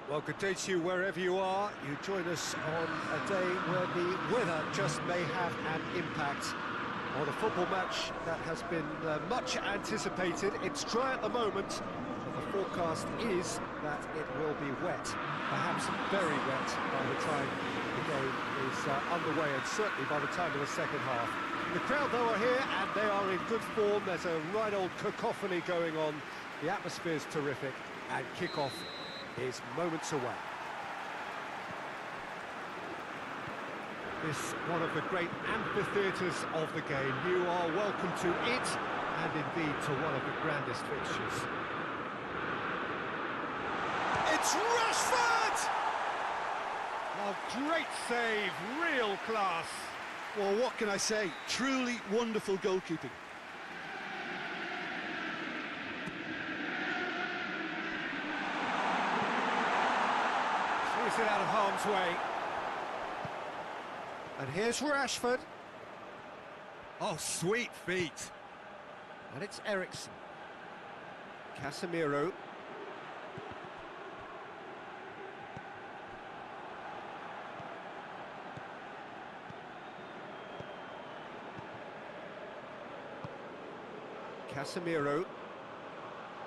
Well, good day to you wherever you are. You join us on a day where the weather just may have an impact on a football match that has been much anticipated. It's dry at the moment, but the forecast is that it will be wet, perhaps very wet by the time the game is underway, and certainly by the time of the second half. The crowd, though, are here, and they are in good form. There's a right old cacophony going on. The atmosphere's terrific, and kick-off is moments away. This one of the great amphitheatres of the game. You are welcome to it, and indeed to one of the grandest fixtures. It's Rashford! A great save, real class. Well, what can I say? Truly wonderful goalkeeping. It out of harm's way. And here's Rashford. Oh, sweet feet. And it's Eriksen. Casemiro. Casemiro.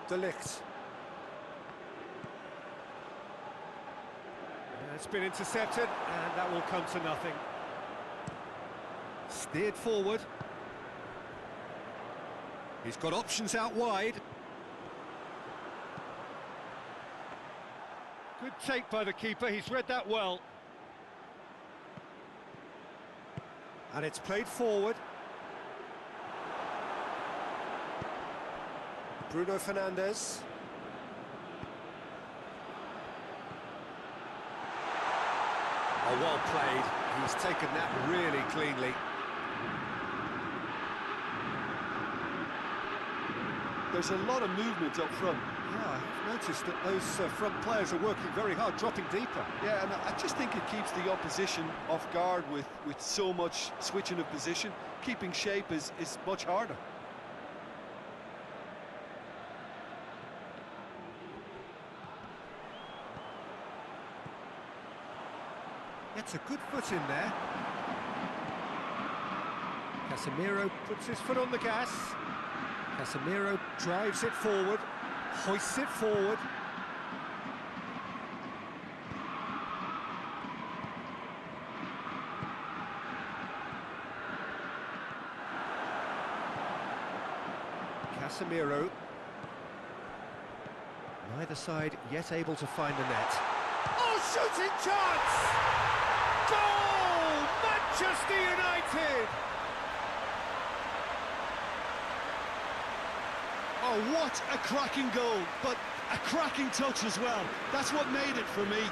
De Ligt. It's been intercepted, and that will come to nothing. Steered forward. He's got options out wide. Good take by the keeper, he's read that well. And it's played forward. Bruno Fernandes. Oh, well played. He's taken that really cleanly. There's a lot of movement up front. Yeah, I've noticed that those front players are working very hard, dropping deeper. Yeah, and I just think it keeps the opposition off guard with so much switching of position. Keeping shape is much harder. Gets a good foot in there. Casemiro puts his foot on the gas. Casemiro drives it forward, hoists it forward. Casemiro. Neither side yet able to find the net. Oh, shooting chance! Goal! Manchester United! Oh, what a cracking goal, but a cracking touch as well. That's what made it for me.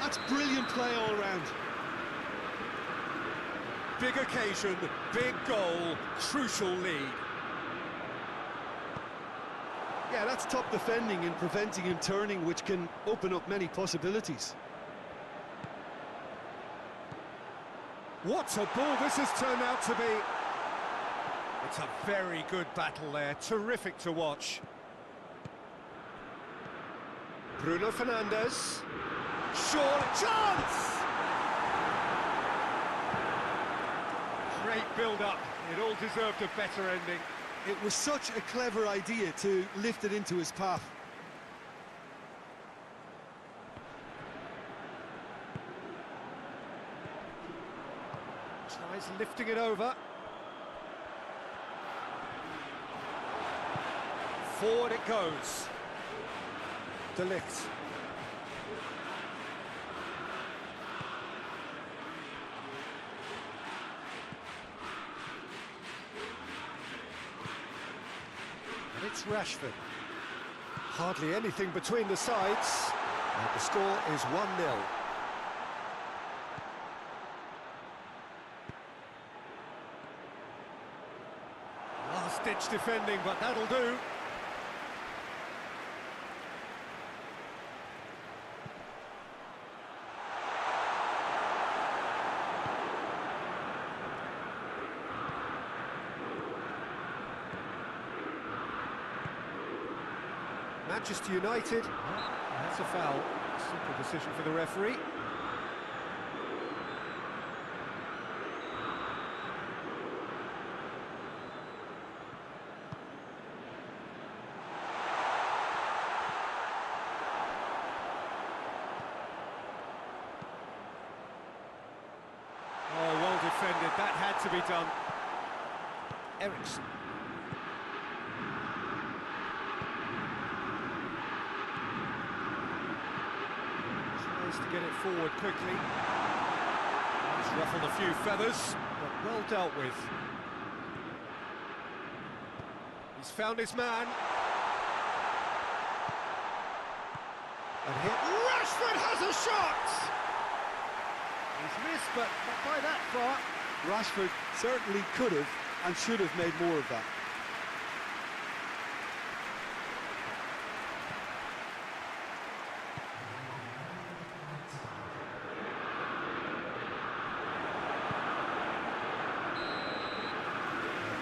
That's brilliant play all round. Big occasion, big goal, crucial lead. Yeah, that's top defending and preventing him turning, which can open up many possibilities. What a ball this has turned out to be. It's a very good battle there, terrific to watch. Bruno Fernandes. Surely, chance! Great build-up, it all deserved a better ending. It was such a clever idea to lift it into his path. Tries lifting it over. Forward it goes. De Ligt. And it's Rashford. Hardly anything between the sides. And the score is 1-0. Last-ditch defending, but that'll do. Manchester United, that's a foul. Simple decision for the referee. Oh, well defended. That had to be done. Ericsson. Tries to get it forward quickly. He's ruffled a few feathers, but well dealt with. He's found his man. And hit. Rashford has a shot! He's missed, but not by that far. Rashford certainly could have and should have made more of that.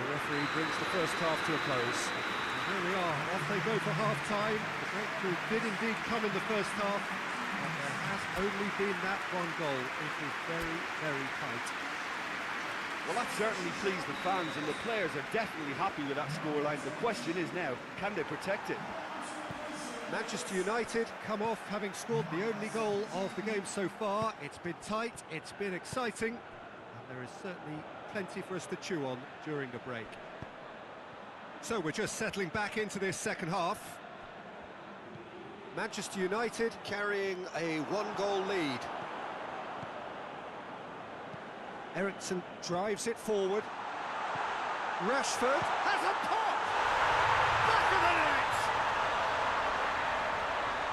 The referee brings the first half to a close. And here we are, off they go for half-time. The breakthrough did indeed come in the first half, but there has only been that one goal. It was very, very tight. Well, that certainly pleased the fans, and the players are definitely happy with that scoreline. The question is now, can they protect it? Manchester United come off having scored the only goal of the game so far. It's been tight, it's been exciting, and there is certainly plenty for us to chew on during the break. So we're just settling back into this second half. Manchester United carrying a one-goal lead. Ericsson drives it forward. Rashford has a pop! Back of the net!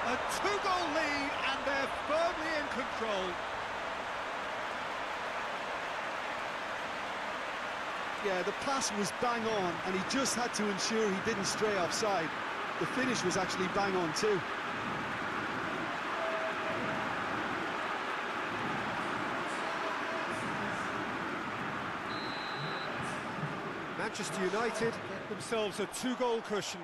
A two-goal lead, and they're firmly in control. Yeah, the pass was bang on, and he just had to ensure he didn't stray offside. The finish was actually bang on too. Manchester United get themselves a two-goal cushion.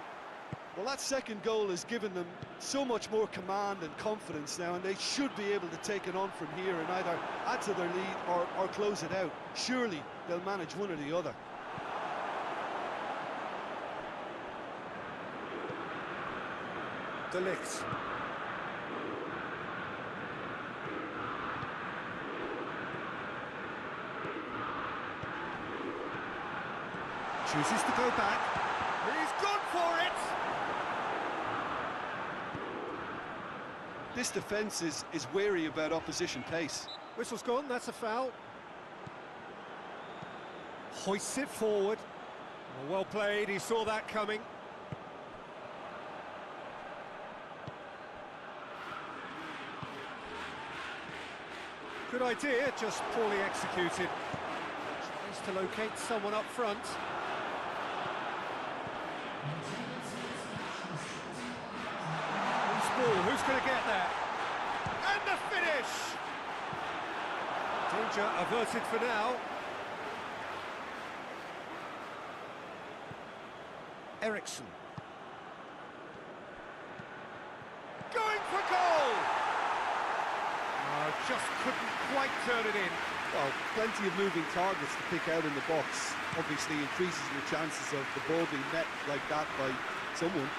Well, that second goal has given them so much more command and confidence now, and they should be able to take it on from here and either add to their lead or close it out. Surely they'll manage one or the other. De Ligt. Chooses to go back. He's gone for it! This defence is wary about opposition pace. Whistle's gone, that's a foul. Hoists it forward. Oh, well played, he saw that coming. Good idea, just poorly executed. Tries to locate someone up front. Who's going to get there? And the finish! Danger averted for now. Ericsson. Going for goal! Just couldn't quite turn it in. Well, plenty of moving targets to pick out in the box. Obviously increases your chances of the ball being met like that by someone.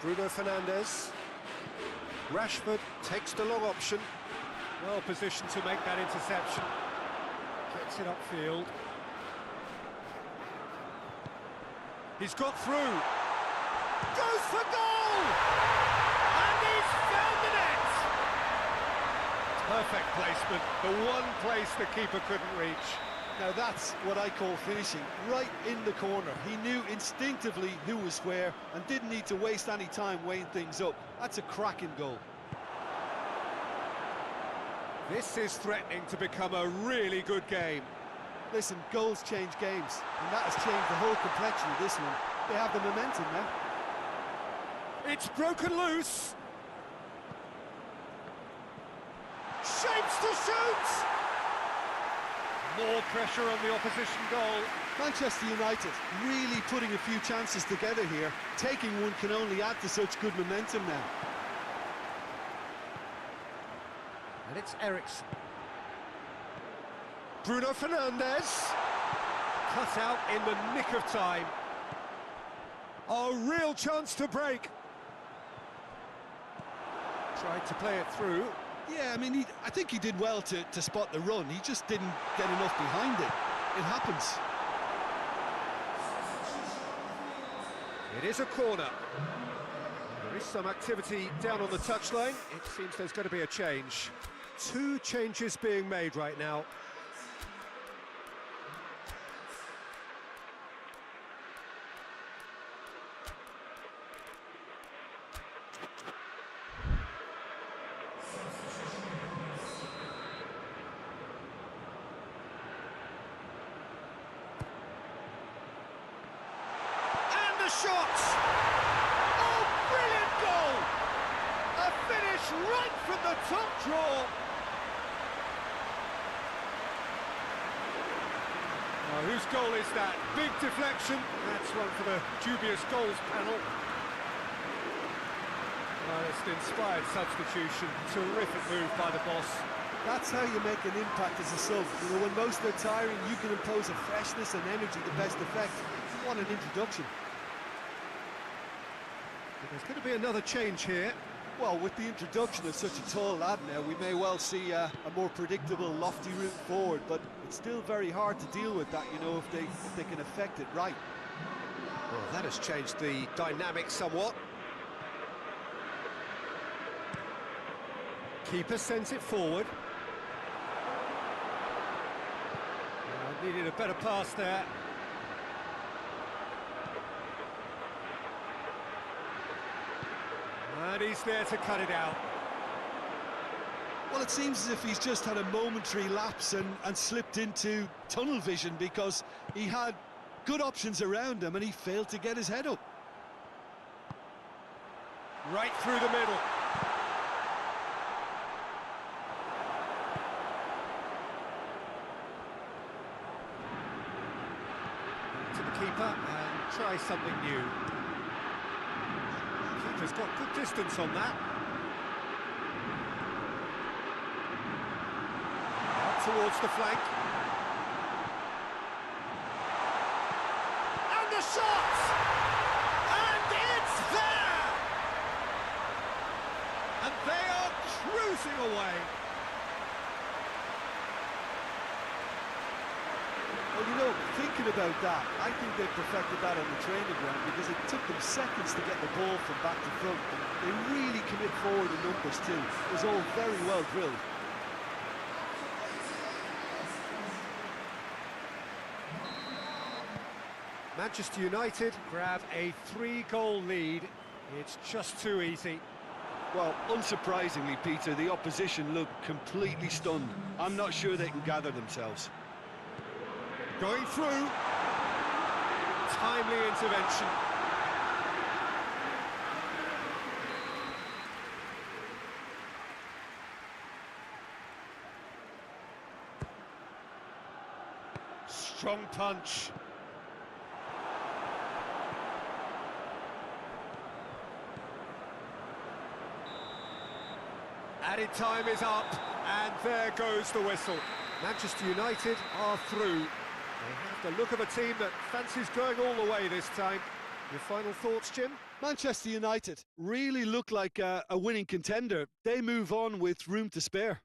Bruno Fernandes. Rashford takes the long option. Well positioned to make that interception. Gets it upfield. He's got through. Goes for goal! And he's found the net! Perfect placement. The one place the keeper couldn't reach. Now that's what I call finishing, right in the corner. He knew instinctively who was where and didn't need to waste any time weighing things up. That's a cracking goal. This is threatening to become a really good game. Listen, goals change games, and that has changed the whole complexion of this one. They have the momentum now. It's broken loose. Shapes to shoot! More pressure on the opposition goal. Manchester United really putting a few chances together here. Taking one can only add to such good momentum now. And it's Eriksen. Bruno Fernandes. Cut out in the nick of time. A real chance to break. Tried to play it through. Yeah, I mean, I think he did well to spot the run. He just didn't get enough behind it. It happens. It is a corner. There is some activity down on the touchline. It seems there's going to be a change. 2 changes being made right now. Shot! Oh, brilliant goal! A finish right from the top draw. Oh, whose goal is that? Big deflection. That's one for the dubious goals panel. Oh, it's an inspired substitution. Terrific move by the boss. That's how you make an impact as a sub. You know, when most are tiring, you can impose a freshness and energy to best effect. What an introduction. There's going to be another change here. Well, with the introduction of such a tall lad now, we may well see a more predictable, lofty route forward, but it's still very hard to deal with that, you know, if they can affect it right. Well, that has changed the dynamic somewhat. Keeper sends it forward. Needed a better pass there. And he's there to cut it out. Well, it seems as if he's just had a momentary lapse and slipped into tunnel vision, because he had good options around him and he failed to get his head up. Right through the middle. To the keeper and try something new. Keeper's got good distance on that. Out towards the flank. And the shot! And it's there! And they are cruising away. Well, you know, thinking about that, I think they perfected that on the training ground, because it took them seconds to get the ball from back to front. And they really commit forward in numbers too. It was all very well drilled. Manchester United grab a 3-goal lead. It's just too easy. Well, unsurprisingly, Peter, the opposition look completely stunned. I'm not sure they can gather themselves. Going through. Timely intervention. Strong punch. Added time is up, and there goes the whistle. Manchester United are through. They have the look of a team that fancies going all the way this time. Your final thoughts, Jim? Manchester United really look like a winning contender. They move on with room to spare.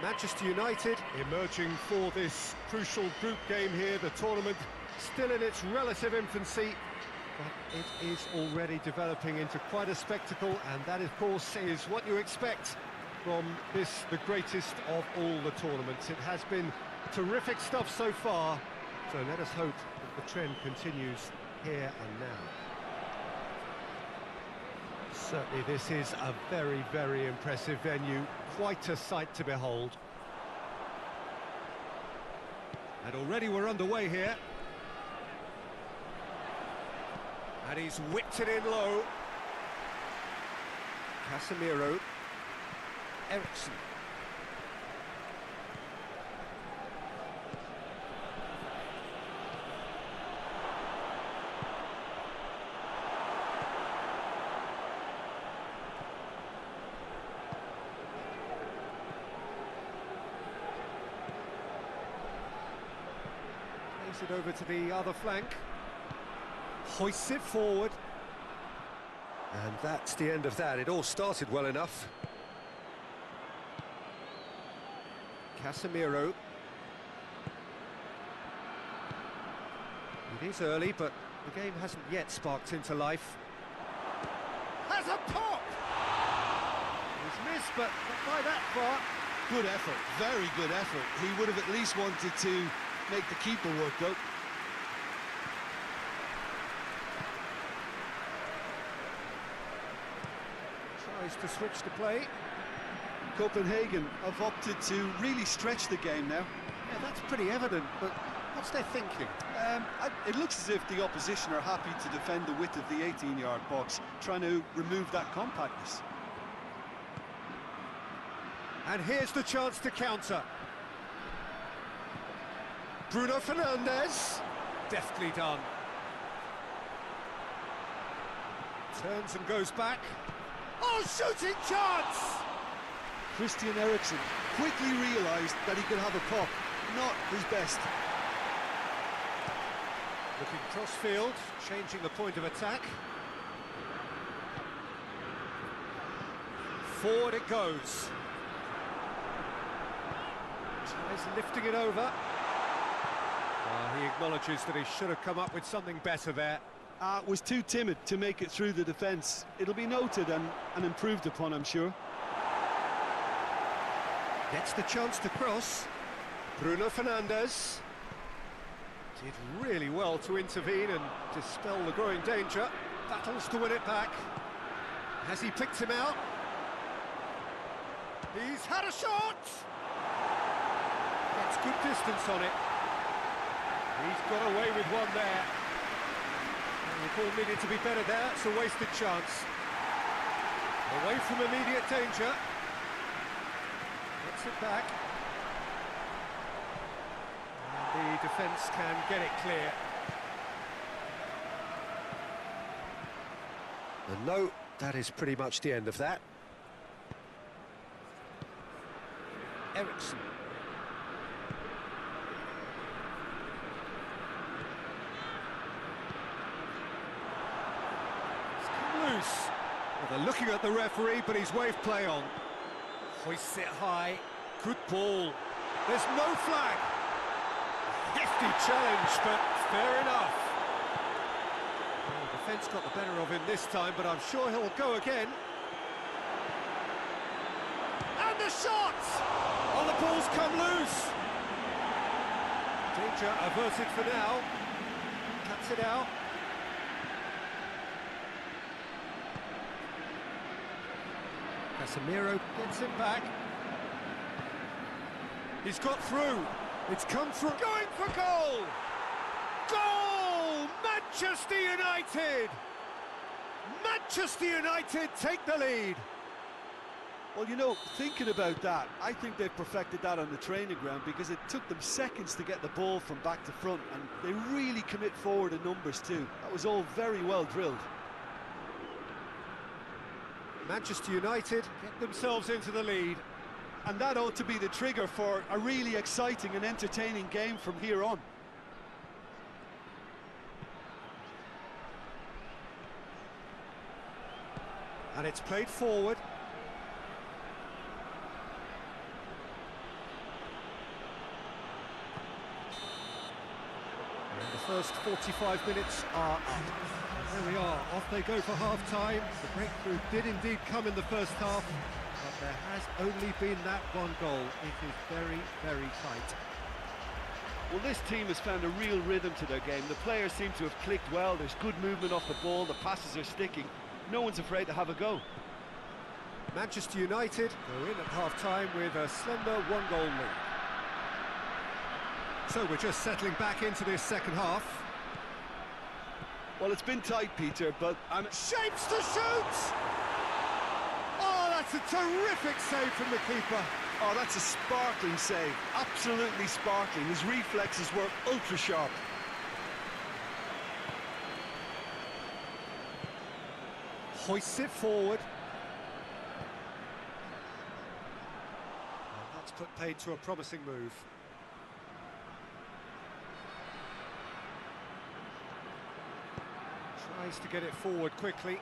Manchester United emerging for this crucial group game here. The tournament still in its relative infancy, but it is already developing into quite a spectacle, and that, of course, is what you expect from this, the greatest of all the tournaments. It has been terrific stuff so far, so let us hope that the trend continues here and now. Certainly this is a very, very impressive venue, quite a sight to behold. And already we're underway here. And he's whipped it in low. Casemiro. Ericsson. Plays it over to the other flank. Hoists it forward. And that's the end of that. It all started well enough. Casemiro. It is early, but the game hasn't yet sparked into life. Has a pop! He's missed, but not by that far. Good effort, very good effort. He would have at least wanted to make the keeper work, though. Tries to switch the play. Copenhagen have opted to really stretch the game now. Yeah, that's pretty evident, but what's their thinking? It looks as if the opposition are happy to defend the width of the 18-yard box, trying to remove that compactness. And here's the chance to counter. Bruno Fernandes. Deftly done. Turns and goes back. Oh, shooting chance! Christian Eriksen quickly realised that he could have a pop. Not his best. Looking cross-field, changing the point of attack. Forward it goes. Tries lifting it over. He acknowledges that he should have come up with something better there. Was too timid to make it through the defence. It'll be noted and improved upon, I'm sure. Gets the chance to cross. Bruno Fernandes did really well to intervene and dispel the growing danger. Battles to win it back. Has he picked him out? He's had a shot! Gets good distance on it. He's got away with one there. And the ball needed to be better there. It's a wasted chance. Away from immediate danger. Gets it back. And the defence can get it clear. And no, that is pretty much the end of that. Ericsson. Loose. Well, they're looking at the referee, but he's waved play on. Hoists it high. Good ball. There's no flag. Hefty challenge, but fair enough. Well, the defence got the better of him this time, but I'm sure he'll go again. And the shot! Oh, the ball's come loose. Danger averted for now. Cuts it out. Casemiro gets it back. He's got through. It's come through. Going for goal! Goal! Manchester United! Manchester United take the lead. Well, you know, thinking about that, I think they've perfected that on the training ground because it took them seconds to get the ball from back to front, and they really commit forward in numbers too. That was all very well drilled. Manchester United get themselves into the lead. And that ought to be the trigger for a really exciting and entertaining game from here on. And it's played forward. First 45 minutes are up. There we are, off they go for half-time. The breakthrough did indeed come in the first half, but there has only been that one goal. It is very, very tight. Well, this team has found a real rhythm to their game. The players seem to have clicked well. There's good movement off the ball. The passes are sticking. No one's afraid to have a go. Manchester United go in at half-time with a slender one-goal lead. So we're just settling back into this second half. Well, it's been tight, Peter, but Shapes to shoot! Oh, that's a terrific save from the keeper. oh, that's a sparkling save. Absolutely sparkling. His reflexes were ultra-sharp. Hoists it forward. And that's put paid to a promising move. Tries to get it forward quickly.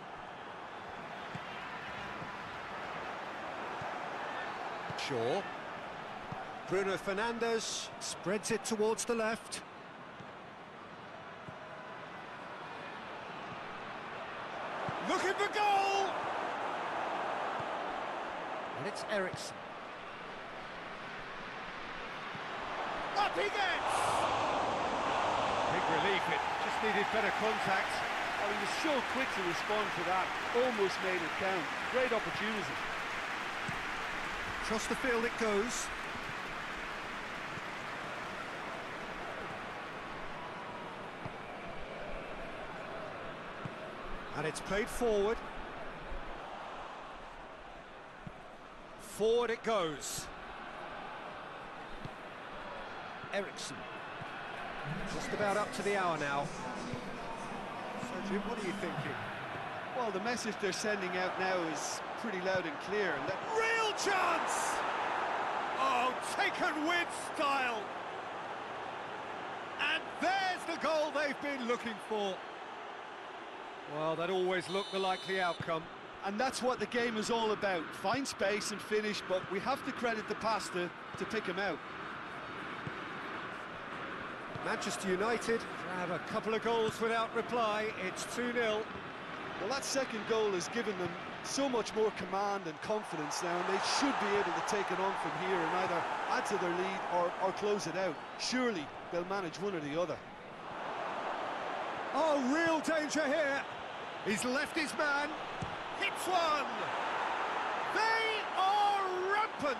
Shaw. Bruno Fernandes spreads it towards the left. Looking for goal! And it's Eriksen. Up he gets! Big relief, it just needed better contact. Oh, he was so quick to respond to that. Almost made it count. Great opportunity. Across the field it goes. And it's played forward. Forward it goes. Eriksen. Just about up to the hour now. So Jim, what are you thinking? Well, the message they're sending out now is pretty loud and clear. And that Real chance! Oh, taken with style. And there's the goal they've been looking for. Well, that always looked the likely outcome. And that's what the game is all about. Find space and finish, but we have to credit the pasta to pick him out. Manchester United grab a couple of goals without reply. It's 2-0. Well, that second goal has given them so much more command and confidence now, and they should be able to take it on from here and either add to their lead or close it out. Surely they'll manage one or the other. Oh, real danger here. He's left his man. Hits one. They are rampant.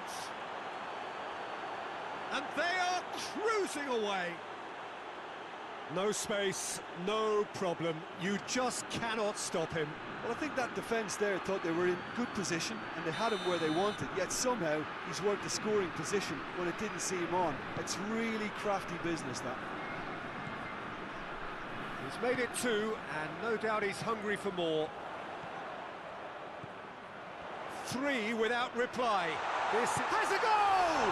And they are cruising away. No space, no problem. You just cannot stop him. Well, I think that defence there thought they were in good position and they had him where they wanted, yet somehow he's worked the scoring position when it didn't see him on. It's really crafty business, that. He's made it 2, and no doubt he's hungry for more. 3 without reply. This has a goal!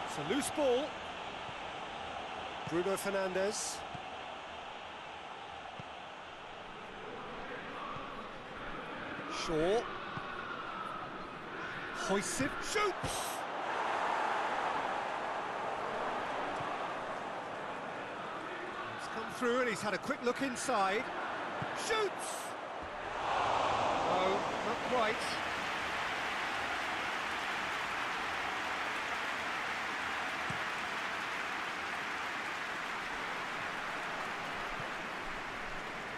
It's a loose ball. Bruno Fernandes. Shaw. Hoists it, shoots! He's come through and he's had a quick look inside. Shoots! No, not quite.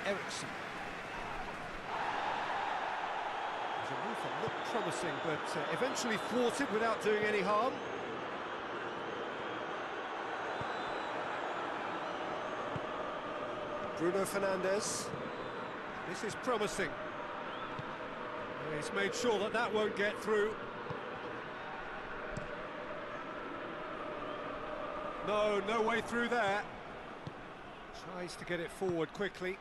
Eriksen. The move that looked promising, but eventually thwarted without doing any harm. Bruno Fernandes. This is promising. He's made sure that that won't get through. No, no way through there. Tries to get it forward quickly.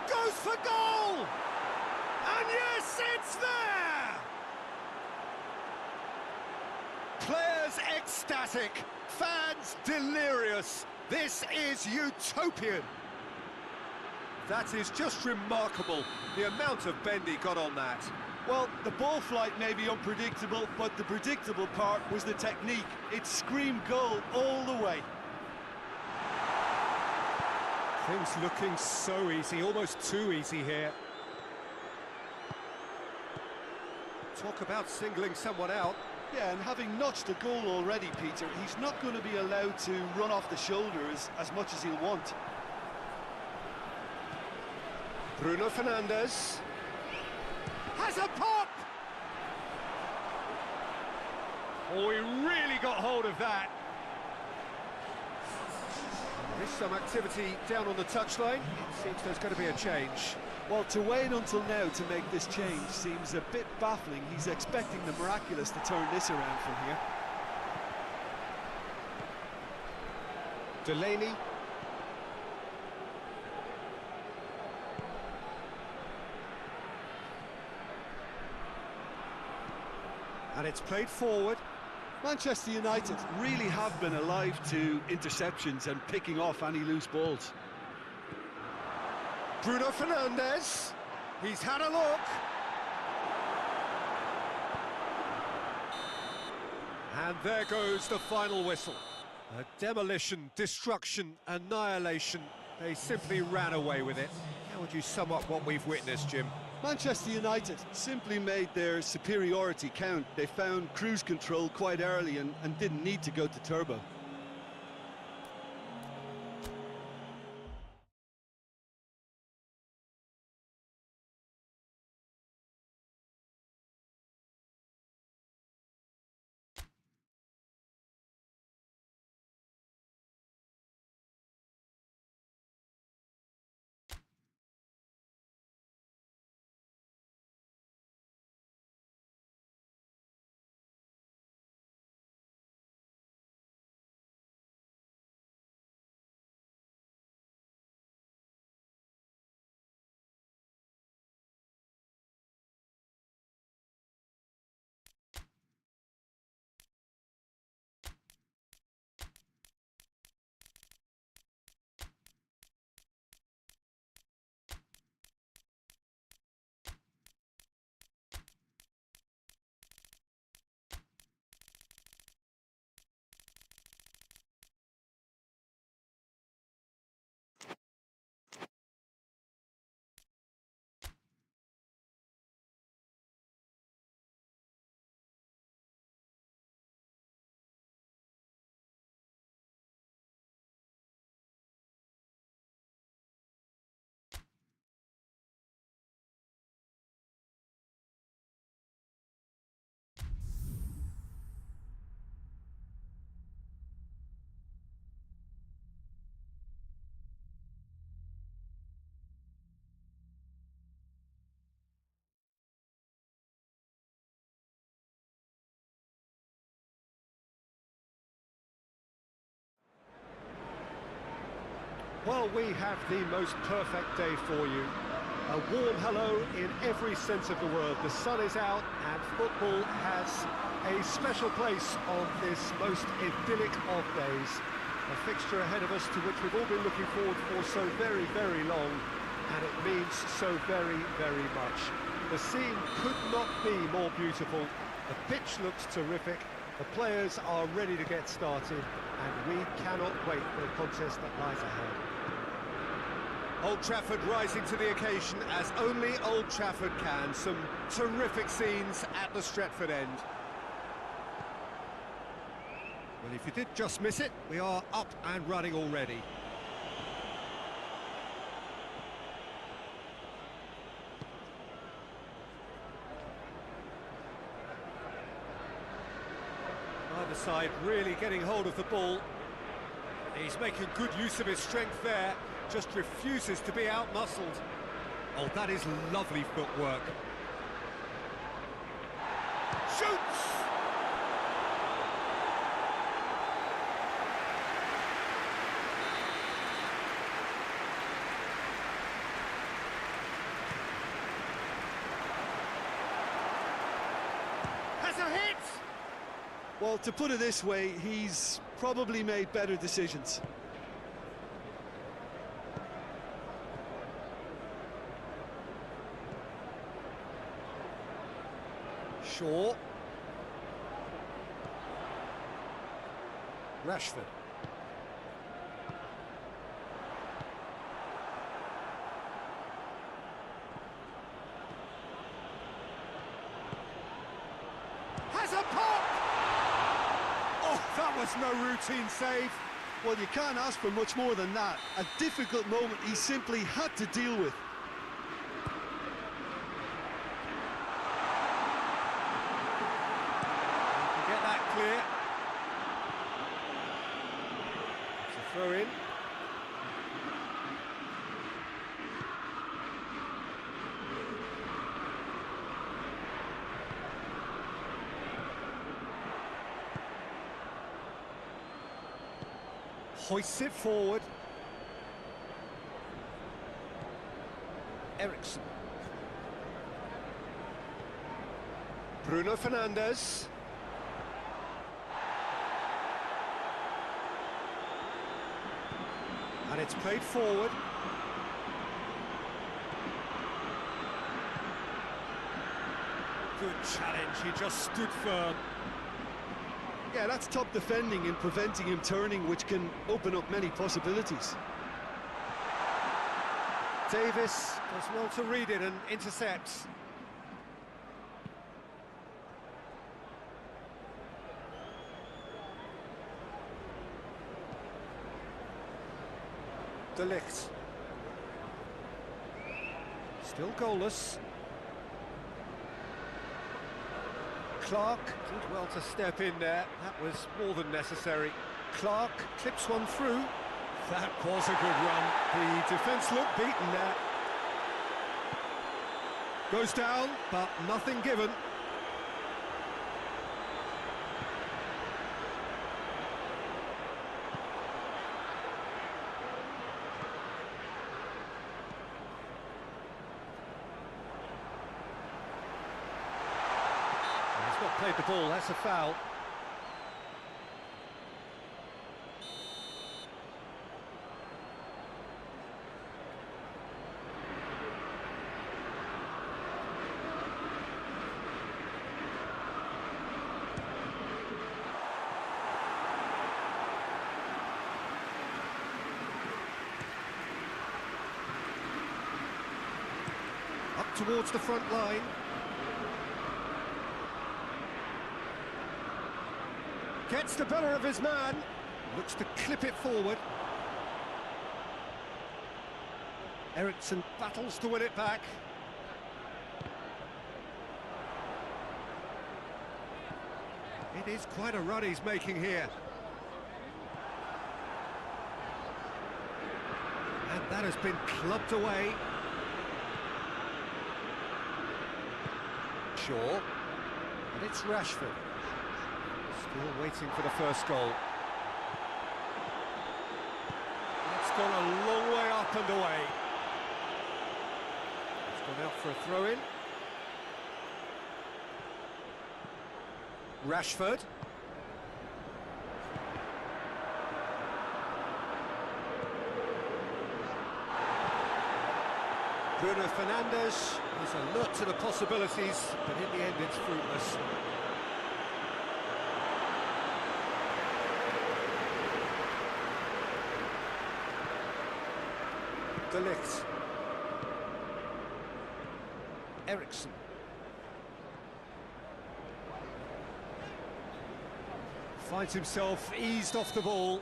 Goes for goal! And yes, it's there! Players ecstatic, fans delirious. This is utopian. That is just remarkable, the amount of bend he got on that. Well, the ball flight may be unpredictable, but the predictable part was the technique. It screamed goal all the way. Things looking so easy, almost too easy here. Talk about singling someone out. Yeah, and having notched a goal already, Peter, he's not going to be allowed to run off the shoulders as much as he'll want. Bruno Fernandes has a pop! Oh, he really got hold of that. There's some activity down on the touchline. It seems there's going to be a change. Well, to wait until now to make this change seems a bit baffling. He's expecting the miraculous to turn this around from here. Delaney. And it's played forward. Manchester United really have been alive to interceptions and picking off any loose balls. Bruno Fernandes, he's had a look. And there goes the final whistle. A demolition, destruction, annihilation. They simply ran away with it. How would you sum up what we've witnessed, Jim? Manchester United simply made their superiority count. They found cruise control quite early and didn't need to go to turbo. Well, we have the most perfect day for you. A warm hello in every sense of the word. The sun is out and football has a special place on this most idyllic of days. A fixture ahead of us to which we've all been looking forward for so very, very long, and it means so very, very much. The scene could not be more beautiful. The pitch looks terrific. The players are ready to get started, and we cannot wait for the contest that lies ahead. Old Trafford rising to the occasion as only Old Trafford can. Some terrific scenes at the Stretford end. Well, if you did just miss it, we are up and running already. Either side really getting hold of the ball. He's making good use of his strength there. Just refuses to be out-muscled. Oh, that is lovely footwork. Shoots! Has a hit! Well, to put it this way, he's probably made better decisions. Shaw. Rashford. Has a pop! Oh, that was no routine save. Well, you can't ask for much more than that. A difficult moment he simply had to deal with. Get that clear. It's a throw in. Hoists it forward. Ericsson. Bruno Fernandes. And it's played forward. Good challenge, he just stood firm. Yeah, that's top defending and preventing him turning, which can open up many possibilities. Davis does well to read it and intercepts. De Ligt. Still goalless. Clark did well to step in there. That was more than necessary. Clark clips one through. That was a good run. The defence looked beaten there. Goes down, but nothing given. He's not played the ball, that's a foul. Up towards the front line. Gets the better of his man. Looks to clip it forward. Ericsson battles to win it back. It is quite a run he's making here. And that has been clubbed away. Shaw. And it's Rashford. Still waiting for the first goal. It's gone a long way up and away. It's gone out for a throw-in. Rashford. Bruno Fernandes is alert to the possibilities, but in the end it's fruitless. De Ligt. Ericsson. Finds himself eased off the ball.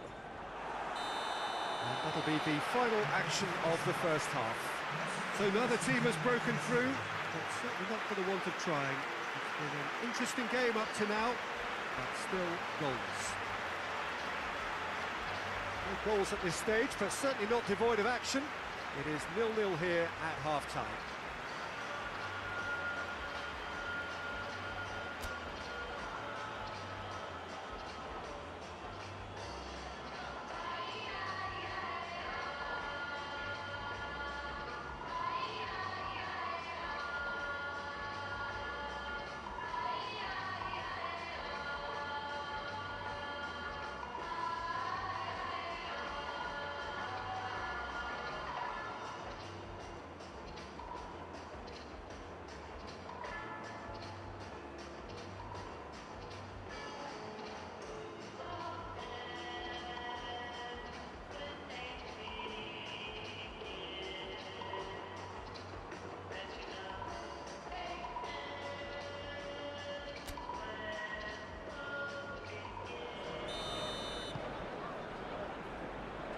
And that'll be the final action of the first half. So neither team has broken through, but certainly not for the want of trying. It's been an interesting game up to now, but still goals. No goals at this stage, but certainly not devoid of action. It is 0-0 here at half-time.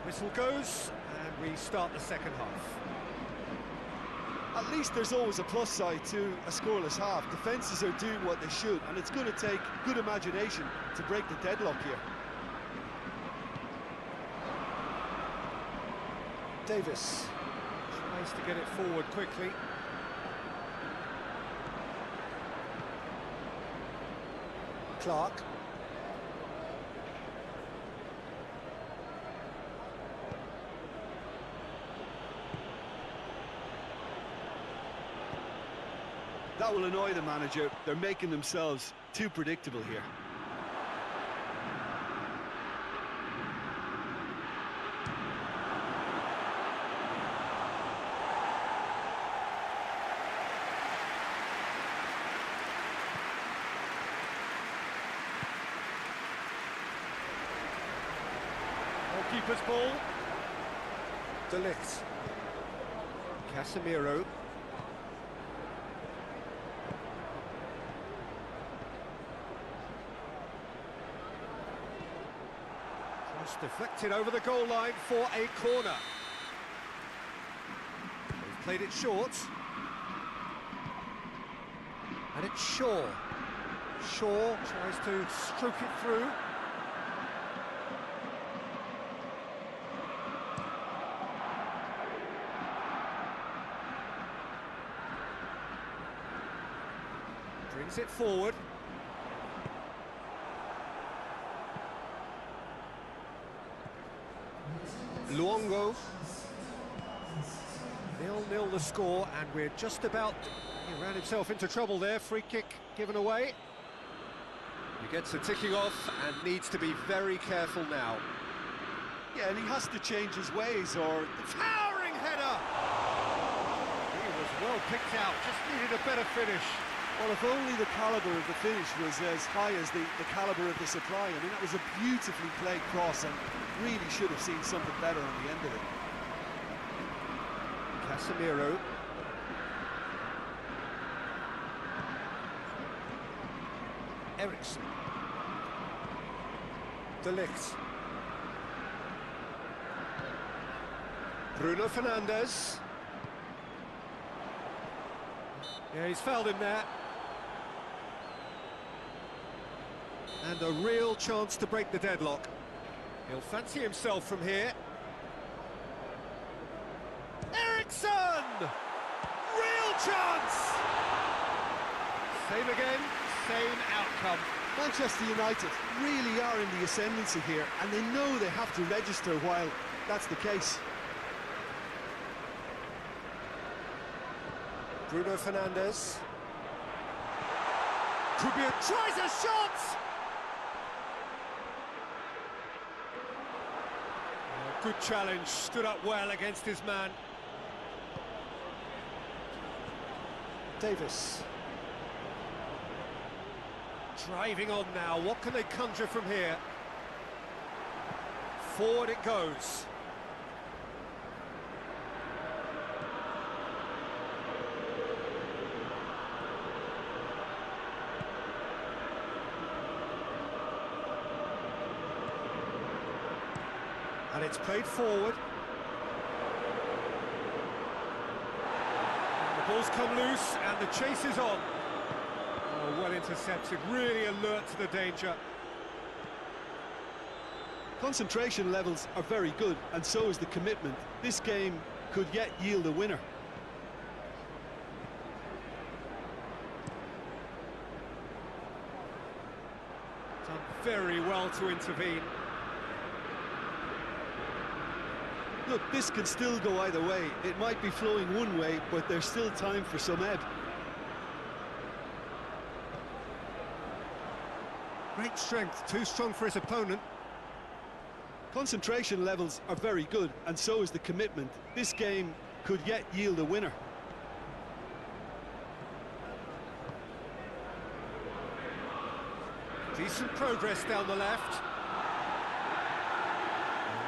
Whistle goes, and we start the second half. At least there's always a plus side to a scoreless half. Defences are doing what they should, and it's going to take good imagination to break the deadlock here. Davis tries to get it forward quickly. Clark. That will annoy the manager. They're making themselves too predictable here. Keeper's ball. De Ligt. Casemiro. Cross deflected over the goal line for a corner. They've played it short. And it's Shaw. Shaw tries to stroke it through. Brings it forward. Luongo. 0-0 the score, and we're just about... He ran himself into trouble there. Free kick given away. He gets a ticking off and needs to be very careful now. Yeah, and he has to change his ways, or... Towering header! He was well picked out, just needed a better finish. Well, if only the calibre of the finish was as high as the calibre of the supply. I mean, that was a beautifully played cross, and really should have seen something better on the end of it. Casemiro. Eriksson. De Ligt. Bruno Fernandes. Yeah, he's fouled him there. And a real chance to break the deadlock. He'll fancy himself from here. Eriksson! Real chance! Same again, same outcome. Manchester United really are in the ascendancy here, and they know they have to register while that's the case. Bruno Fernandes. Trubia tries a shot! Good challenge, stood up well against his man. Davis. Driving on now, what can they conjure from here? Forward it goes. And it's played forward. And the ball's come loose and the chase is on. Oh, well intercepted, really alert to the danger. Concentration levels are very good, and so is the commitment. This game could yet yield a winner. Done very well to intervene. Look, this can still go either way. It might be flowing one way, but there's still time for some ebb. Great strength, too strong for his opponent. Concentration levels are very good, and so is the commitment. This game could yet yield a winner. Decent progress down the left.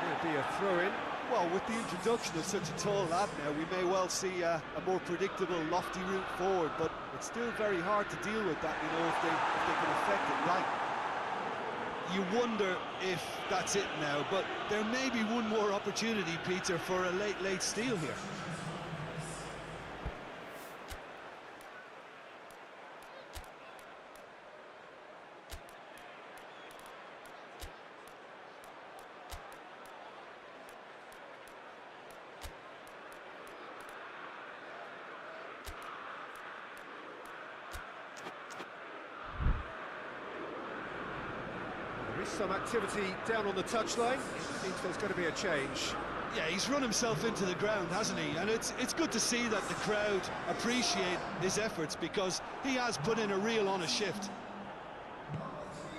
There'll be a throw-in. Well, with the introduction of such a tall lad now, we may well see a more predictable, lofty route forward, but it's still very hard to deal with that, you know, if they can affect it right. you wonder if that's it now, but there may be one more opportunity, Peter, for a late steal here. There is some activity down on the touchline. It seems there's going to be a change. Yeah, he's run himself into the ground, hasn't he? And it's good to see that the crowd appreciate his efforts, because he has put in a real honest shift.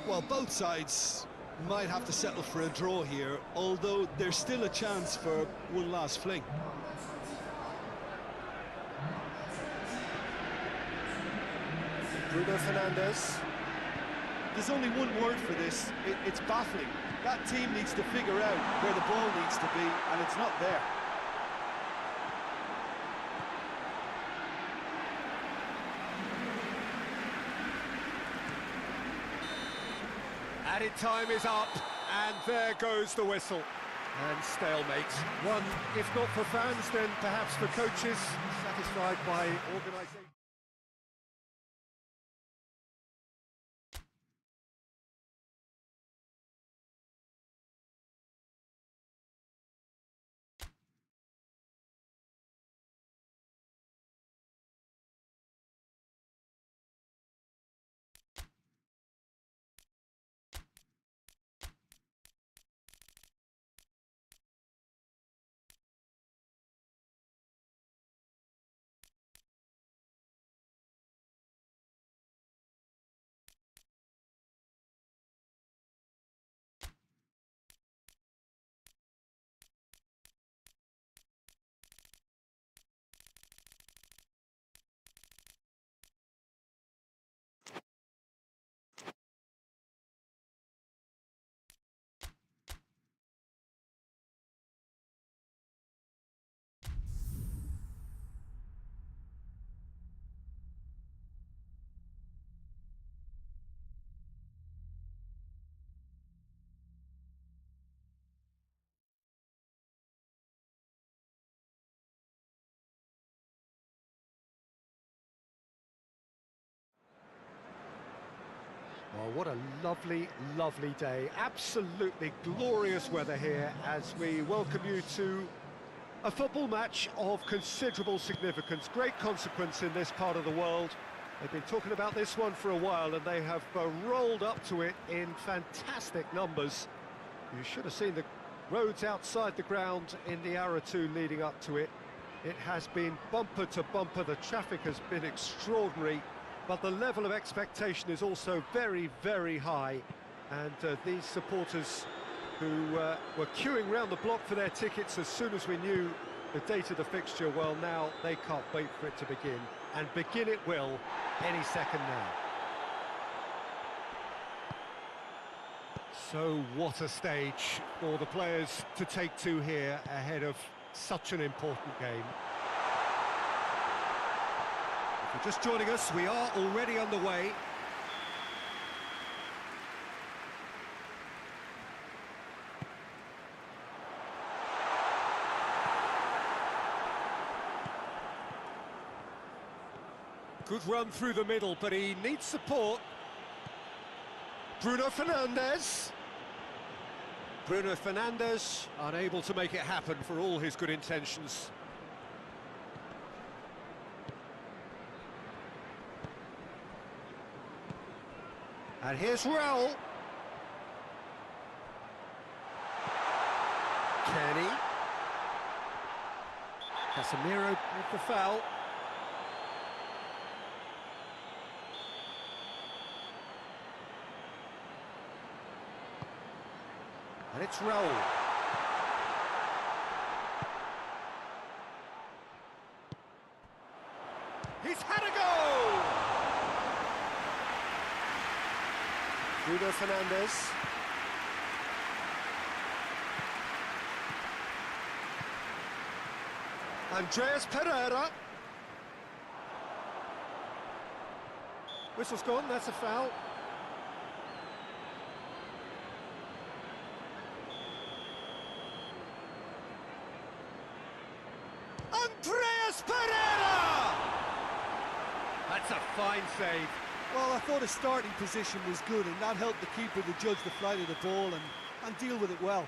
Well, both sides might have to settle for a draw here, although there's still a chance for one last fling. Bruno Fernandes. There's only one word for this, it's baffling. That team needs to figure out where the ball needs to be, and it's not there. Added time is up, and there goes the whistle. And stalemate. One, if not for fans, then perhaps for coaches, satisfied by organisation. Well, what a lovely, lovely day. Absolutely glorious weather here as we welcome you to a football match of considerable significance, great consequence in this part of the world. They've been talking about this one for a while, and they have rolled up to it in fantastic numbers. You should have seen the roads outside the ground in the hour or two leading up to it. It has been bumper to bumper, the traffic has been extraordinary. But the level of expectation is also very, very high. And these supporters who were queuing round the block for their tickets as soon as we knew the date of the fixture, well, now they can't wait for it to begin. And begin it will any second now. So what a stage for the players to take to here ahead of such an important game. If you're just joining us, we are already underway. Good run through the middle, but he needs support. Bruno Fernandes. Bruno Fernandes unable to make it happen for all his good intentions. And here's Raul. Kenny. Casemiro with the foul. And it's Raul. He's had a go! Bruno Fernandes. Andreas Pereira. Whistle's gone, that's a foul. Andres Pereira! That's a fine save. Well, I thought his starting position was good, and that helped the keeper to judge the flight of the ball and deal with it well.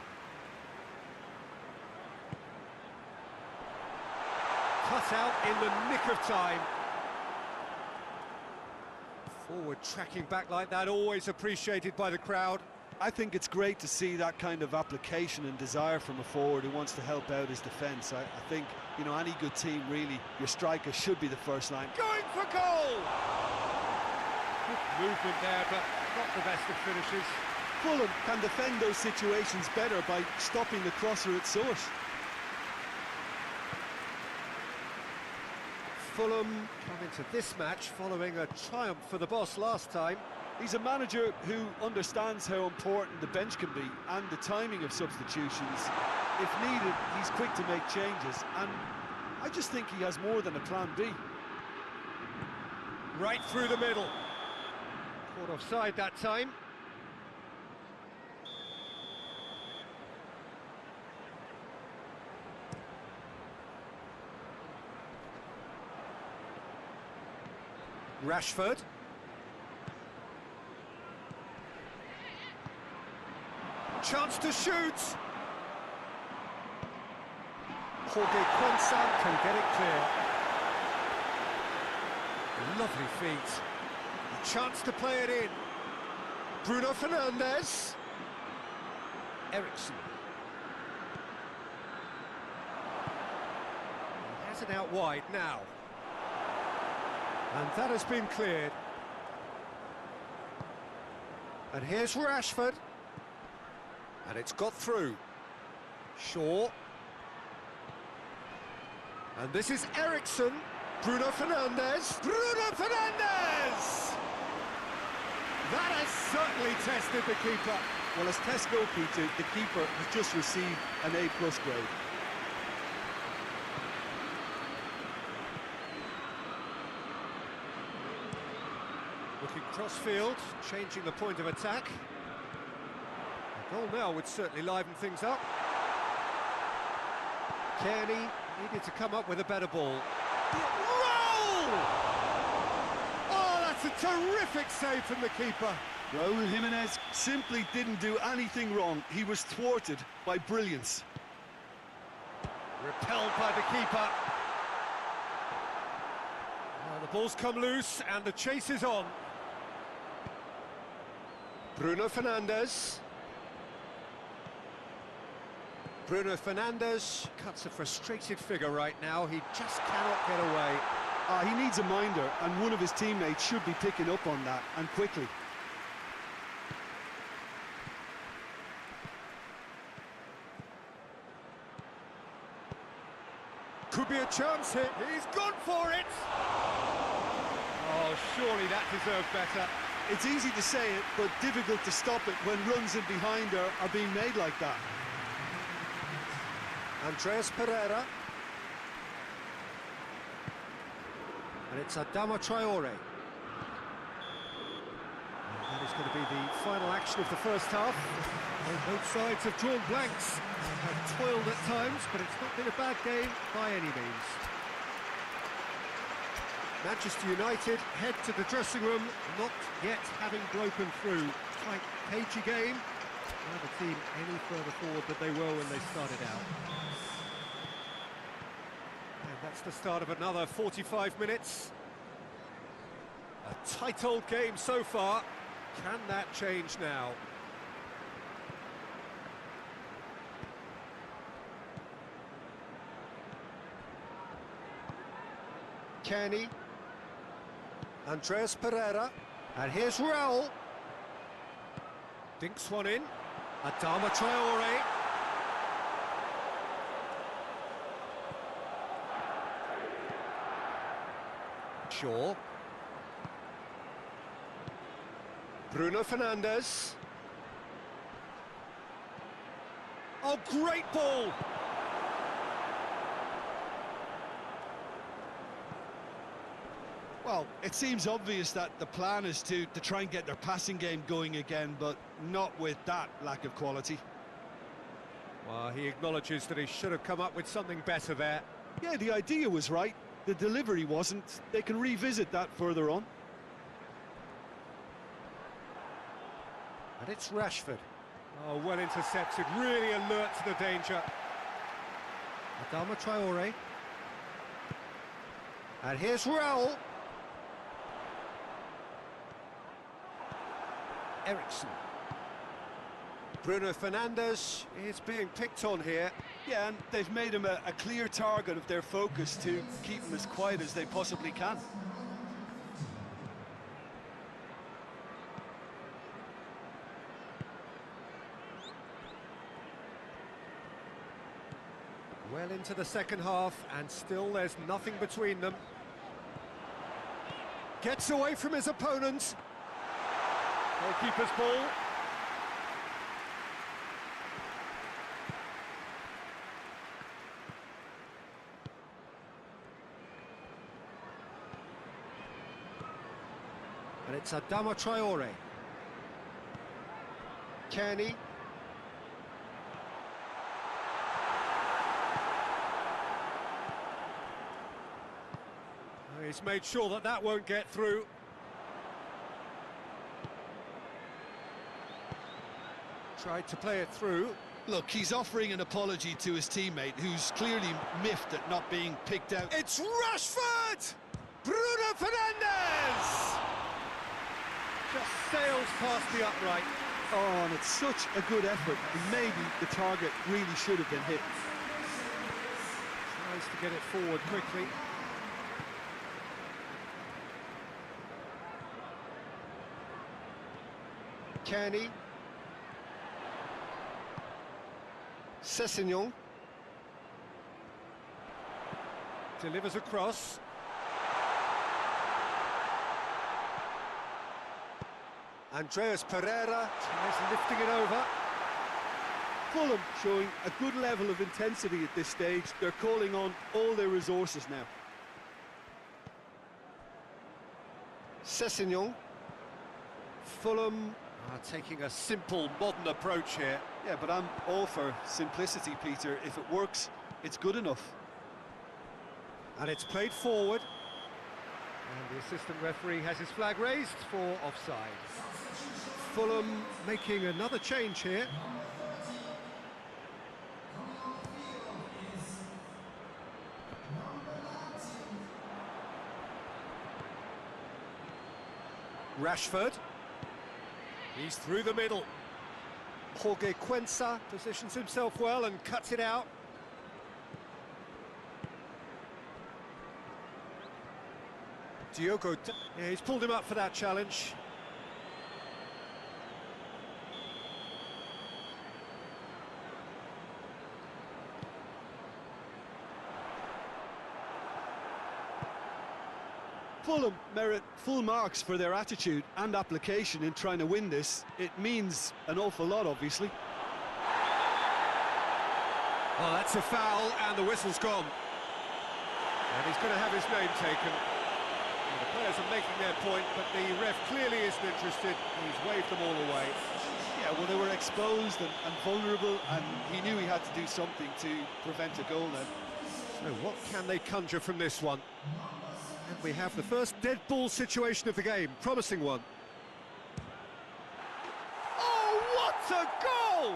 Cut out in the nick of time. Forward tracking back like that, always appreciated by the crowd. I think it's great to see that kind of application and desire from a forward who wants to help out his defence. I think, you know, any good team, really, your striker should be the first line. Going for goal! Good movement there, but not the best of finishes. Fulham can defend those situations better by stopping the crosser at source. Fulham come into this match following a triumph for the boss last time. He's a manager who understands how important the bench can be and the timing of substitutions. If needed, he's quick to make changes, and I just think he has more than a plan B. Right through the middle. Caught offside that time. Rashford. Chance to shoot. Jorge Quansah can get it clear. Lovely feet. A chance to play it in. Bruno Fernandes. Ericsson. He has it out wide now. And that has been cleared. And here's Rashford. And it's got through. Shaw. And this is Ericsson. Bruno Fernandes. Bruno Fernandes! That has certainly tested the keeper. Well, as tests go, Peter, the keeper has just received an A+ grade. Looking cross-field, changing the point of attack. A goal now would certainly liven things up. Kearney needed to come up with a better ball. Roll! Oh, that's a terrific save from the keeper. Raúl Jiménez simply didn't do anything wrong. He was thwarted by brilliance. Repelled by the keeper. Well, the ball's come loose and the chase is on. Bruno Fernandes. Bruno Fernandes cuts a frustrated figure right now. He just cannot get away. He needs a minder, and one of his teammates should be picking up on that, and quickly. Could be a chance here. He's gone for it! Oh, surely that deserved better. It's easy to say it, but difficult to stop it when runs in behind her are being made like that. Andres Pereira. And it's Adama Traore. And that is going to be the final action of the first half. Well, both sides have drawn blanks, have toiled at times, but it's not been a bad game by any means. Manchester United head to the dressing room, not yet having broken through. Tight, cagey game. Neither team any further forward than they were when they started out. And that's the start of another 45 minutes. A tight old game so far. Can that change now? Kearney. Andres Pereira. And here's Raul. Dinks one in. Adama Traore. Shaw. Bruno Fernandes. Oh, great ball! Well, it seems obvious that the plan is to try and get their passing game going again, but not with that lack of quality. Well, he acknowledges that he should have come up with something better there. Yeah, the idea was right, the delivery wasn't. They can revisit that further on. And it's Rashford. Oh, well intercepted, really alert to the danger. Adama Traore. And here's Raul. Ericsson. Bruno Fernandes is being picked on here. Yeah, and they've made him a clear target of their focus to keep him as quiet as they possibly can. Well into the second half, and still there's nothing between them. Gets away from his opponents. Goalkeeper's ball. And it's Adama Traore. Kearney. He's made sure that that won't get through. Tried to play it through. Look, he's offering an apology to his teammate, who's clearly miffed at not being picked out. It's Rashford! Bruno Fernandes! Just sails past the upright. Oh, and it's such a good effort. Maybe the target really should have been hit. Tries to get it forward quickly. Kearney. Sessegnon. Delivers across. Andreas Pereira tries lifting it over. Fulham showing a good level of intensity at this stage. They're calling on all their resources now. Sessegnon. Fulham are taking a simple, modern approach here. Yeah, but I'm all for simplicity, Peter. If it works, it's good enough. And it's played forward. And the assistant referee has his flag raised for offside. Fulham making another change here. Rashford. He's through the middle. Jorge Cuenca positions himself well and cuts it out. Diogo, yeah, he's pulled him up for that challenge. Fulham merit full marks for their attitude and application in trying to win this. It means an awful lot, obviously. Oh, that's a foul, and the whistle's gone. And he's going to have his name taken. Well, the players are making their point, but the ref clearly isn't interested. He's waved them all away. Yeah, well, they were exposed and vulnerable, and he knew he had to do something to prevent a goal then. So what can they conjure from this one? And we have the first dead ball situation of the game, promising one. Oh, what a goal!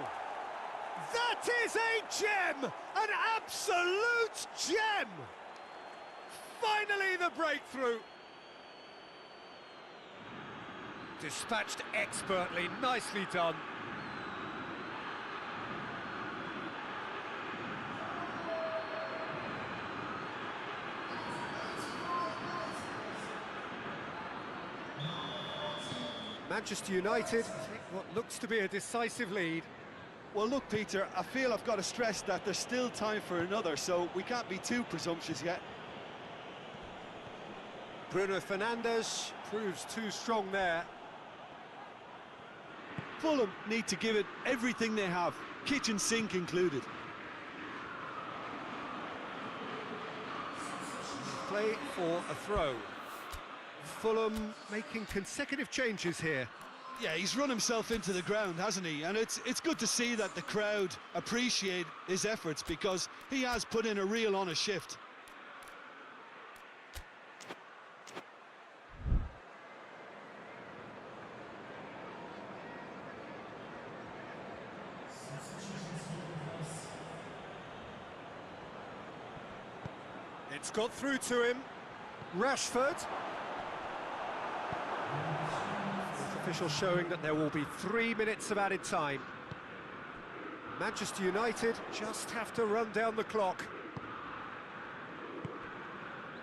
That is a gem! An absolute gem! Finally the breakthrough! Dispatched expertly, nicely done. Manchester United take what looks to be a decisive lead. Well, look, Peter, I feel I've got to stress that there's still time for another, so we can't be too presumptuous yet. Bruno Fernandes proves too strong there. Fulham need to give it everything they have, kitchen sink included. Play for a throw. Fulham making consecutive changes here. Yeah, he's run himself into the ground, hasn't he? And it's good to see that the crowd appreciate his efforts, because he has put in a real honest shift. It's got through to him. Rashford. Official showing that there will be 3 minutes of added time. Manchester United just have to run down the clock.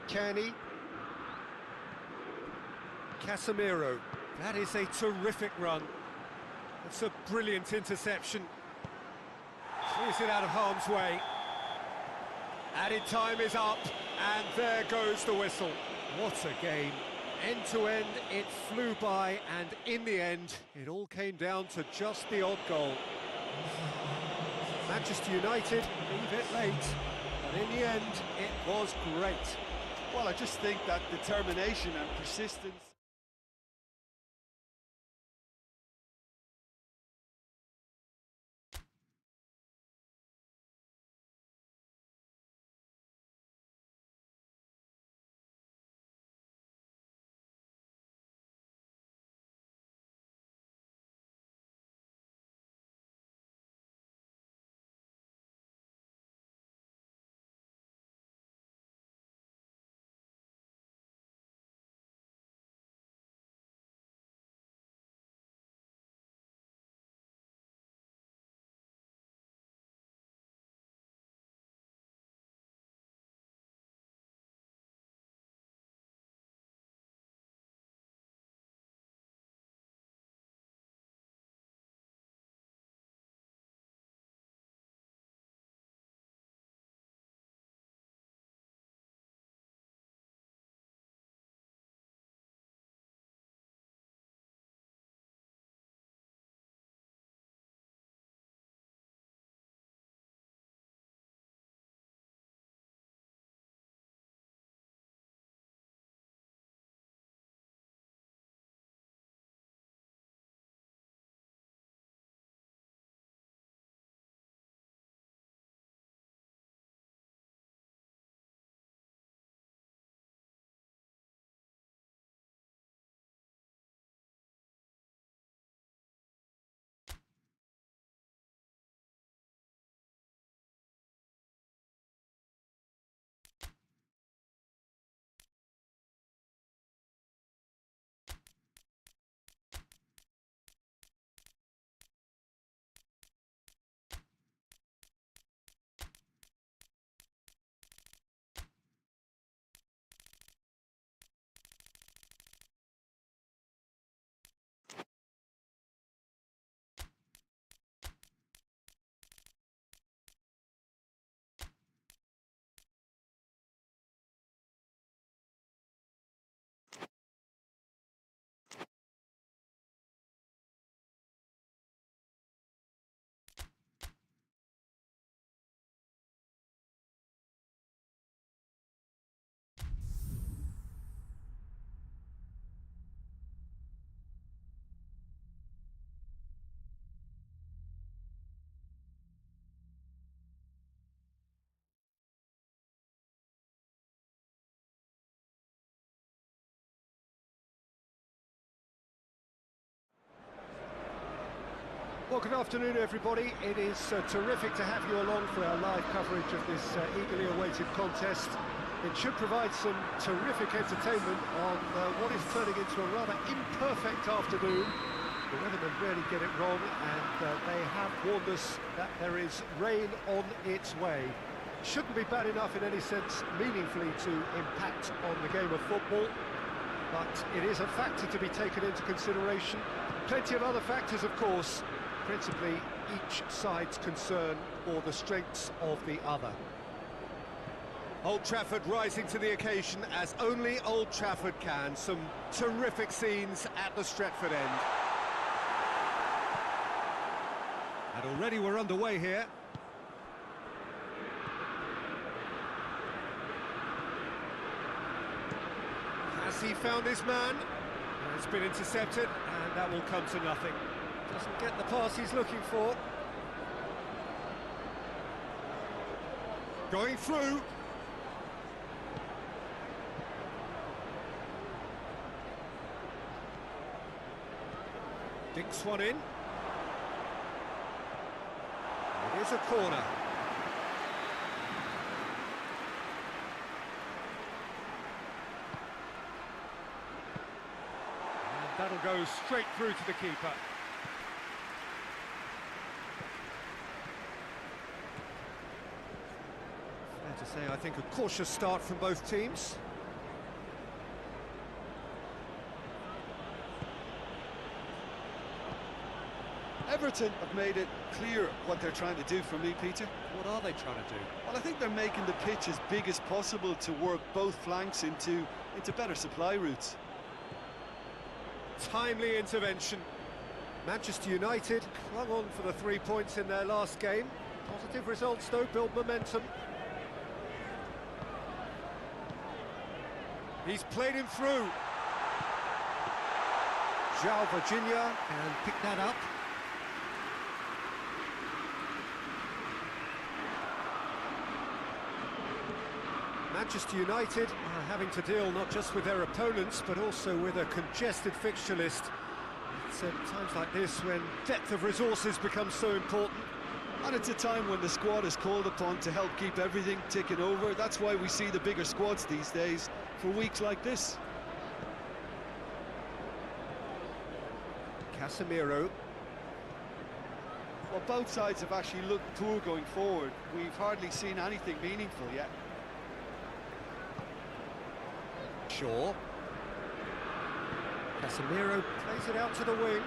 Kenny. Casemiro. That is a terrific run. It's a brilliant interception. Clears it out of harm's way. Added time is up, and there goes the whistle. What a game. End to end, it flew by, and in the end, it all came down to just the odd goal. Manchester United leave it late, but in the end, it was great. Well, I just think that determination and persistence. Well, good afternoon, everybody. It is terrific to have you along for our live coverage of this eagerly awaited contest. It should provide some terrific entertainment on what is turning into a rather imperfect afternoon. The weathermen rarely get it wrong, and they have warned us that there is rain on its way. Shouldn't be bad enough in any sense meaningfully to impact on the game of football, but it is a factor to be taken into consideration. Plenty of other factors, of course, principally each side's concern for the strengths of the other. Old Trafford rising to the occasion as only Old Trafford can. Some terrific scenes at the Stretford end. And already we're underway here. Has he found his man? It's been intercepted, and that will come to nothing. Doesn't get the pass he's looking for. Going through. Dinks one in. It is a corner. That'll go straight through to the keeper. Fair to say, I think, a cautious start from both teams. Everton have made it clear what they're trying to do for me, Peter. What are they trying to do? Well, I think they're making the pitch as big as possible to work both flanks into better supply routes. Timely intervention. Manchester United clung on for the 3 points in their last game. Positive results, though, build momentum. He's played him through. João Virginia can pick that up. Manchester United are having to deal not just with their opponents, but also with a congested fixture list. It's at times like this when depth of resources becomes so important. And it's a time when the squad is called upon to help keep everything ticking over. That's why we see the bigger squads these days for weeks like this. Casemiro. Well, both sides have actually looked poor going forward. We've hardly seen anything meaningful yet. Shaw. Casemiro plays it out to the wing.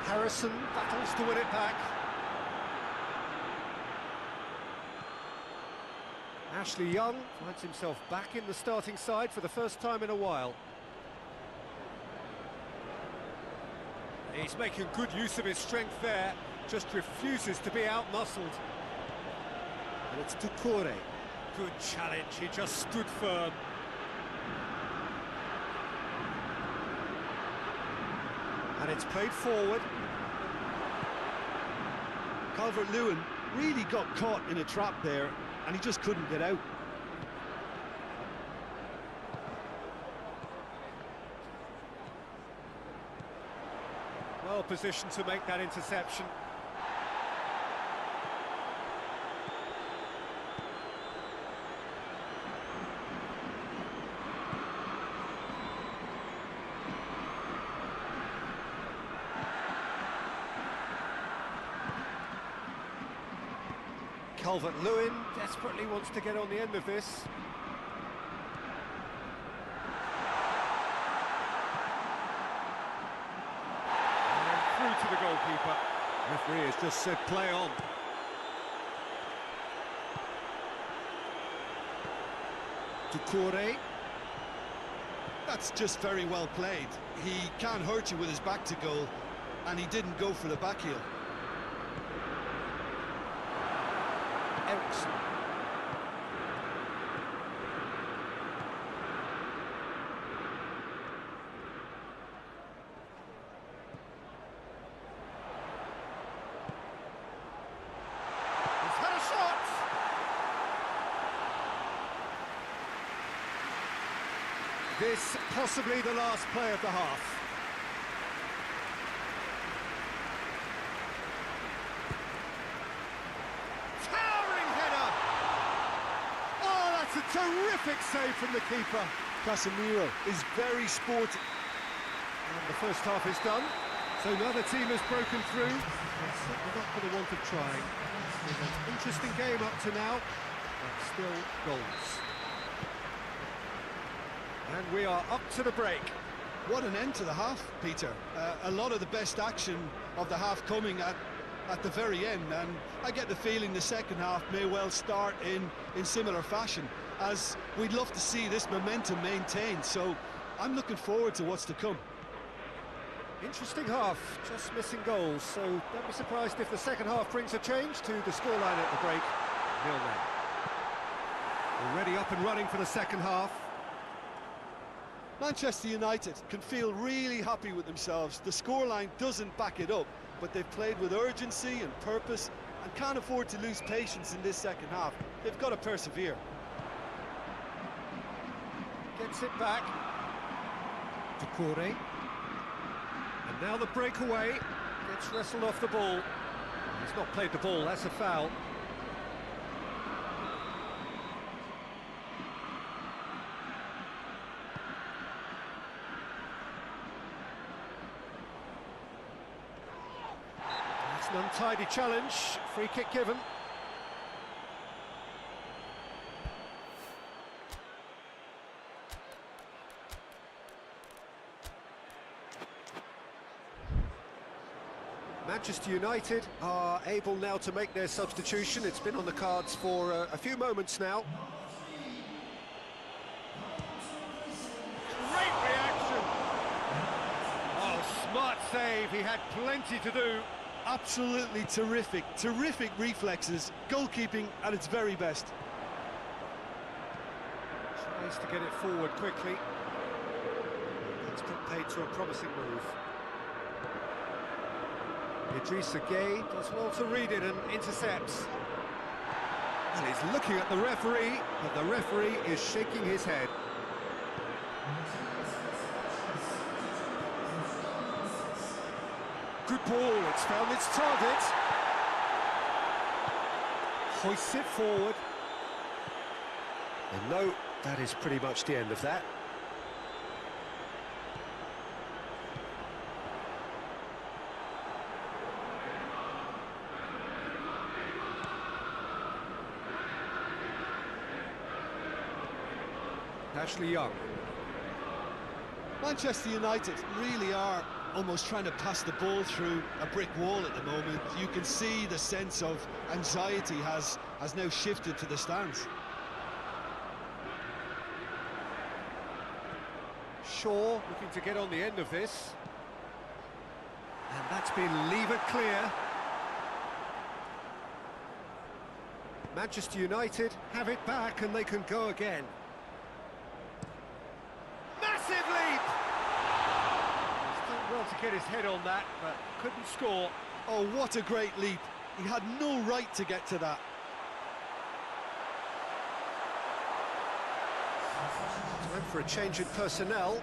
Harrison battles to win it back. Ashley Young finds himself back in the starting side for the first time in a while. He's making good use of his strength there, just refuses to be out-muscled. And it's Doucouré. Good challenge, he just stood firm. And it's played forward. Calvert-Lewin really got caught in a trap there, and he just couldn't get out. Well positioned to make that interception. Calvert-Lewin desperately wants to get on the end of this. And through to the goalkeeper. Referee has just said play on. Doucouré. That's just very well played. He can't hurt you with his back to goal, and he didn't go for the back heel. Ericsson. He's had a shot! This possibly the last play of the half. Terrific save from the keeper. Casemiro is very sporty. And the first half is done, so neither team has broken through. It's certainly not for the want of trying. It's been an interesting game up to now, but still goals. And we are up to the break. What an end to the half, Peter. A lot of the best action of the half coming at the very end, and I get the feeling the second half may well start in similar fashion, as we'd love to see this momentum maintained, so I'm looking forward to what's to come. Interesting half, just missing goals, so don't be surprised if the second half brings a change to the scoreline at the break. 0-0. Already up and running for the second half. Manchester United can feel really happy with themselves. The scoreline doesn't back it up, but they've played with urgency and purpose and can't afford to lose patience in this second half. They've got to persevere. Gets it back. Doucouré. And now the breakaway. Gets wrestled off the ball. He's not played the ball, that's a foul. untidy challenge, free kick given. Manchester United are able now to make their substitution. It's been on the cards for a few moments now. Great reaction! Oh, smart save, he had plenty to do. Absolutely terrific, terrific reflexes, goalkeeping at its very best. Tries to get it forward quickly. It's been paid to a promising move. Idrissa Gueye does well to read it and intercepts. And he's looking at the referee, but the referee is shaking his head. Good ball, it's found its target. Hoists it forward. And no, that is pretty much the end of that. Ashley Young. Manchester United really are almost trying to pass the ball through a brick wall at the moment. You can see the sense of anxiety has now shifted to the stands. Shaw looking to get on the end of this. And that's been levered clear. Manchester United have it back and they can go again. Massive leap! He's done well to get his head on that, but couldn't score. Oh, what a great leap. He had no right to get to that. Time for a change in personnel.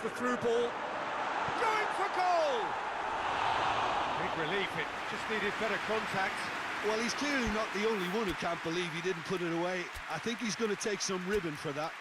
The through ball. Going for goal! Big relief, it just needed better contact. Well, he's clearly not the only one who can't believe he didn't put it away. I think he's going to take some ribbon for that.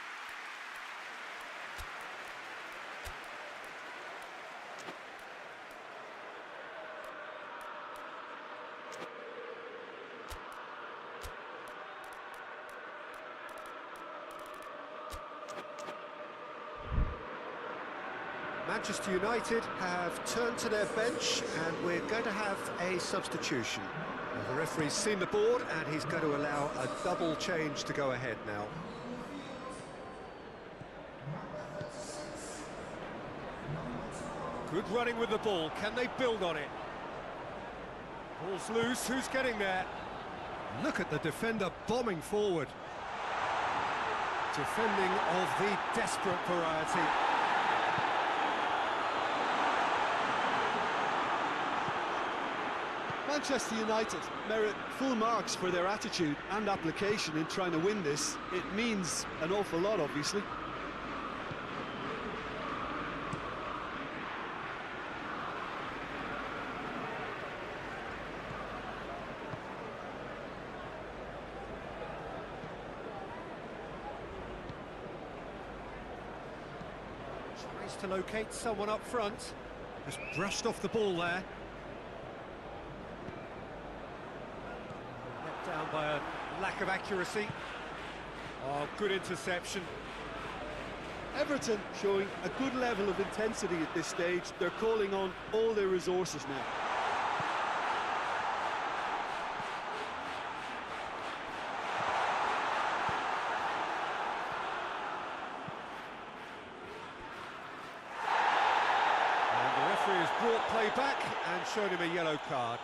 Manchester United have turned to their bench and we're going to have a substitution. The referee's seen the board and he's going to allow a double change to go ahead now. Good running with the ball, can they build on it? Ball's loose, who's getting there? Look at the defender bombing forward. Defending of the desperate variety. Manchester United merit full marks for their attitude and application in trying to win this. It means an awful lot, obviously. Tries to locate someone up front. Just brushed off the ball there. Down by a lack of accuracy. Oh, good interception. Everton showing a good level of intensity at this stage. They're calling on all their resources now. has brought play back and shown him a yellow card.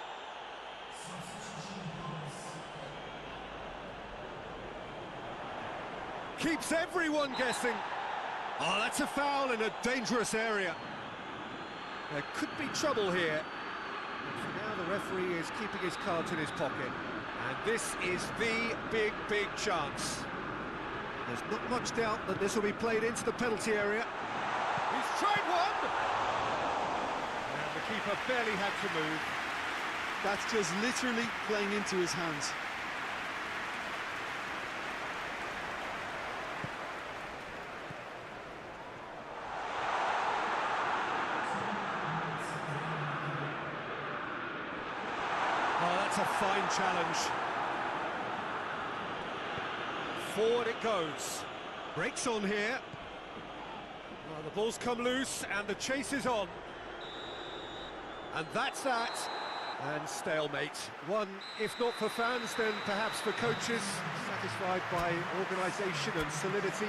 Keeps everyone guessing. Oh, that's a foul in a dangerous area. There could be trouble here. But for now, the referee is keeping his cards in his pocket. And this is the big chance. There's not much doubt that this will be played into the penalty area. He's tried one! And the keeper barely had to move. That's just literally playing into his hands. Oh, that's a fine challenge. Forward it goes. Breaks on here. Well, the ball's come loose and the chase is on. And that's that. And stalemate. One, if not for fans, then perhaps for coaches. Satisfied by organisation and solidity.